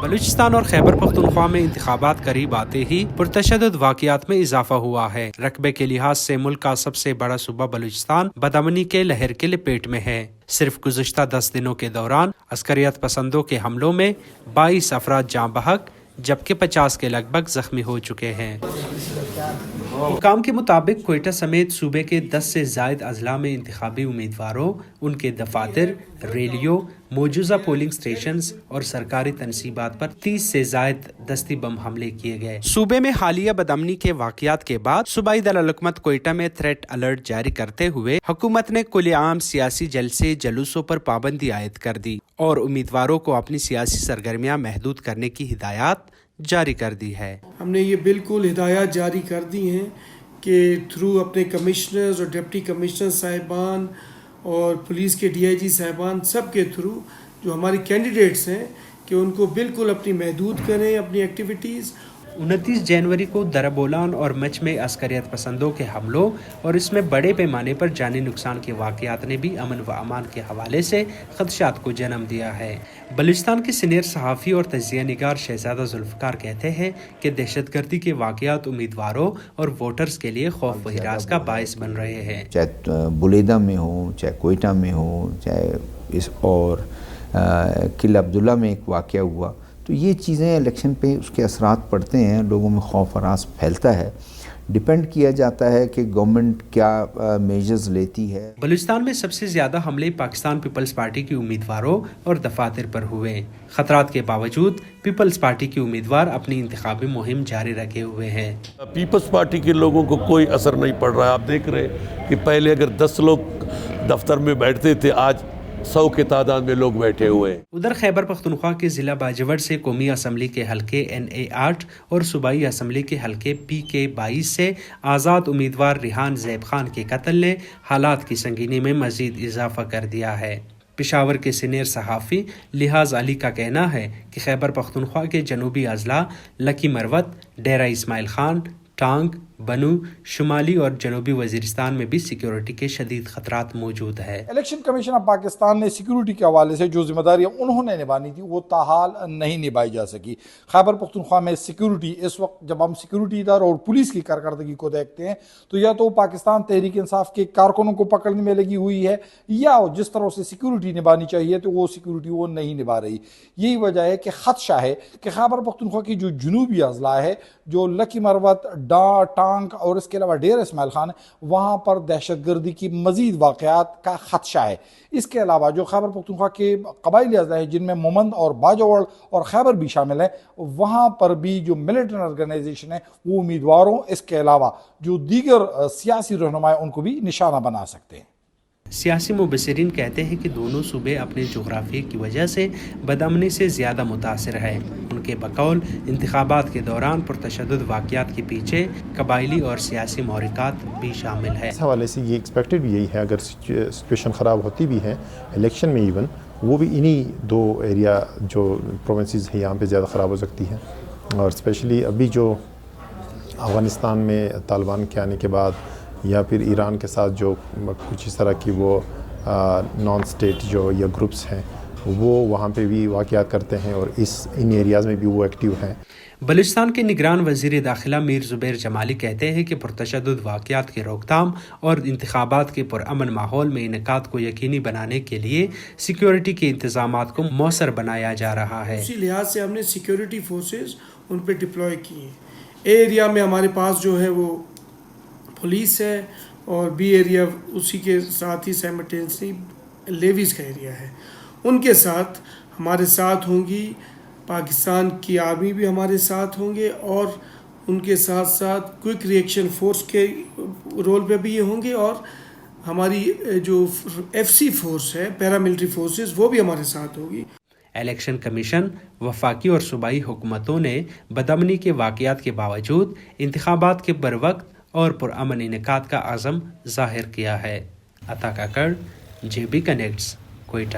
بلوچستان اور خیبر پختونخوا میں انتخابات قریب آتے ہی پرتشدد واقعات میں اضافہ ہوا ہے۔ رقبے کے لحاظ سے ملک کا سب سے بڑا صوبہ بلوچستان بدامنی کے لہر کے لپیٹ میں ہے۔ صرف گزشتہ 10 دنوں کے دوران عسکریت پسندوں کے حملوں میں 22 افراد جاں بحق جبکہ 50 کے لگ بھگ زخمی ہو چکے ہیں۔ حکام کے مطابق کوئٹہ سمیت صوبے کے 10 سے زائد اضلاع میں انتخابی امیدواروں، ان کے دفاتر، ریلیوں، مجوزہ پولنگ سٹیشنز اور سرکاری تنصیبات پر 30 سے زائد دستی بم حملے کیے گئے۔ صوبے میں حالیہ بدامنی کے واقعات کے بعد صوبائی دارالحکومت کوئٹہ میں تھریٹ الرٹ جاری کرتے ہوئے حکومت نے کل عام سیاسی جلسے جلوسوں پر پابندی عائد کر دی اور امیدواروں کو اپنی سیاسی سرگرمیاں محدود کرنے کی ہدایات جاری کر دی ہے۔ ہم نے یہ بالکل ہدایات جاری کر دی ہیں کہ تھرو اپنے کمشنرز اور ڈپٹی کمشنر صاحبان اور پولیس کے ڈی آئی جی صاحبان سب کے تھرو جو ہمارے کینڈیڈیٹس ہیں کہ ان کو بالکل اپنی محدود کریں اپنی ایکٹیویٹیز۔ 29 جنوری کو دربولان اور مچ میں عسکریت پسندوں کے حملوں اور اس میں بڑے پیمانے پر جانی نقصان کے واقعات نے بھی امن و امان کے حوالے سے خدشات کو جنم دیا ہے۔ بلوچستان کے سینئر صحافی اور تجزیہ نگار شہزادہ ذوالفقار کہتے ہیں کہ دہشت گردی کے واقعات امیدواروں اور ووٹرز کے لیے خوف و ہراس کا باعث بن رہے ہیں۔ چاہے بلیدہ میں ہو، چاہے کوئٹہ میں ہو، چاہے اور قلعہ عبداللہ میں ایک واقعہ ہوا، تو یہ چیزیں الیکشن پہ اس کے اثرات پڑتے ہیں، لوگوں میں خوف ہراس پھیلتا ہے۔ ڈیپینڈ کیا جاتا ہے کہ گورنمنٹ کیا میجرز لیتی ہے۔ بلوچستان میں سب سے زیادہ حملے پاکستان پیپلز پارٹی کے امیدواروں اور دفاتر پر ہوئے۔ خطرات کے باوجود پیپلز پارٹی کے امیدوار اپنی انتخابی مہم جاری رکھے ہوئے ہیں۔ پیپلز پارٹی کے لوگوں کو کوئی اثر نہیں پڑ رہا ہے۔ آپ دیکھ رہے کہ پہلے اگر 10 لوگ دفتر میں بیٹھتے تھے، آج 100 کی تعداد میں لوگ بیٹھے ہوئے ہیں۔ ادھر خیبر پختونخوا کے ضلع باجوڑ سے قومی اسمبلی کے حلقے NA 8 اور صوبائی اسمبلی کے حلقے PK 22 سے آزاد امیدوار ریحان زیب خان کے قتل نے حالات کی سنگینی میں مزید اضافہ کر دیا ہے۔ پشاور کے سینئر صحافی لحاظ علی کا کہنا ہے کہ خیبر پختونخوا کے جنوبی اضلاع لکی مروت، ڈیرہ اسماعیل خان، ٹانک، بنو، شمالی اور جنوبی وزیرستان میں بھی سیکیورٹی کے شدید خطرات موجود ہے۔ الیکشن کمیشن آف پاکستان نے سیکیورٹی کے حوالے سے جو ذمہ داریاں انہوں نے نبھانی تھی وہ تاحال نہیں نبھائی جا سکی۔ خیبر پختونخوا میں سیکیورٹی اس وقت جب ہم سیکیورٹی اداروں اور پولیس کی کارکردگی کو دیکھتے ہیں تو یا تو پاکستان تحریک انصاف کے کارکنوں کو پکڑنے میں لگی ہوئی ہے یا جس طرح سے سیکیورٹی نبھانی چاہیے تو وہ سیکیورٹی وہ نہیں نبھا رہی۔ یہی وجہ ہے کہ خدشہ ہے کہ خیبر پختونخوا کی جو جنوبی اضلاع ہے، جو لکی مروت، ٹانک اور اس کے علاوہ ڈیرہ اسماعیل خان، وہاں پر دہشت گردی کی مزید واقعات کا خدشہ ہے۔ اس کے علاوہ جو خیبر پختونخوا کے قبائلی اضلاع ہیں جن میں مومند اور باجوڑ اور خیبر بھی شامل ہیں، وہاں پر بھی جو ملیٹنٹ آرگنائزیشن ہے وہ امیدواروں اس کے علاوہ جو دیگر سیاسی رہنما ان کو بھی نشانہ بنا سکتے ہیں۔ سیاسی مبصرین کہتے ہیں کہ دونوں صوبے اپنے جغرافیے کی وجہ سے بدامنی سے زیادہ متاثر ہیں۔ ان کے بقول انتخابات کے دوران پرتشدد واقعات کے پیچھے قبائلی اور سیاسی محرکات بھی شامل ہیں۔ اس حوالے سے یہ ایکسپیکٹڈ بھی یہی ہے، اگر سچویشن خراب ہوتی بھی ہے الیکشن میں ایون، وہ بھی انہی 2 ایریا جو پروونسز ہیں یہاں پہ زیادہ خراب ہو سکتی ہیں۔ اور اسپیشلی ابھی جو افغانستان میں طالبان کے آنے کے بعد یا پھر ایران کے ساتھ جو کچھ اس طرح کی وہ نان اسٹیٹ جو یا گروپس ہیں وہ وہاں پہ بھی واقعات کرتے ہیں اور ان ایریاز میں بھی وہ ایکٹیو ہیں۔ بلوچستان کے نگران وزیر داخلہ میر زبیر جمالی کہتے ہیں کہ پرتشدد واقعات کی روک تھام اور انتخابات کے پرامن ماحول میں انعقاد کو یقینی بنانے کے لیے سیکیورٹی کے انتظامات کو مؤثر بنایا جا رہا ہے۔ اسی لحاظ سے ہم نے سیکیورٹی فورسز ان پہ ڈپلوائے کی ہیں۔ اے ایریا میں ہمارے پاس جو ہے وہ پولیس ہے اور بی ایریا اسی کے ساتھ ہی سائملٹینیسلی لیویز کا ایریا ہے۔ ان کے ساتھ ہمارے ساتھ ہوں گی پاکستان کی آرمی بھی ہمارے ساتھ ہوں گے اور ان کے ساتھ ساتھ کوئک ریئیکشن فورس کے رول پہ بھی یہ ہوں گے اور ہماری جو FC فورس ہے پیراملٹری فورسز وہ بھی ہمارے ساتھ ہوگی۔ الیکشن کمیشن، وفاقی اور صوبائی حکومتوں نے بدامنی کے واقعات کے باوجود انتخابات کے بروقت اور پرامن انعقاد کا عزم ظاہر کیا ہے۔ عطا کاکڑ، JB کنیکٹس، کوئٹہ۔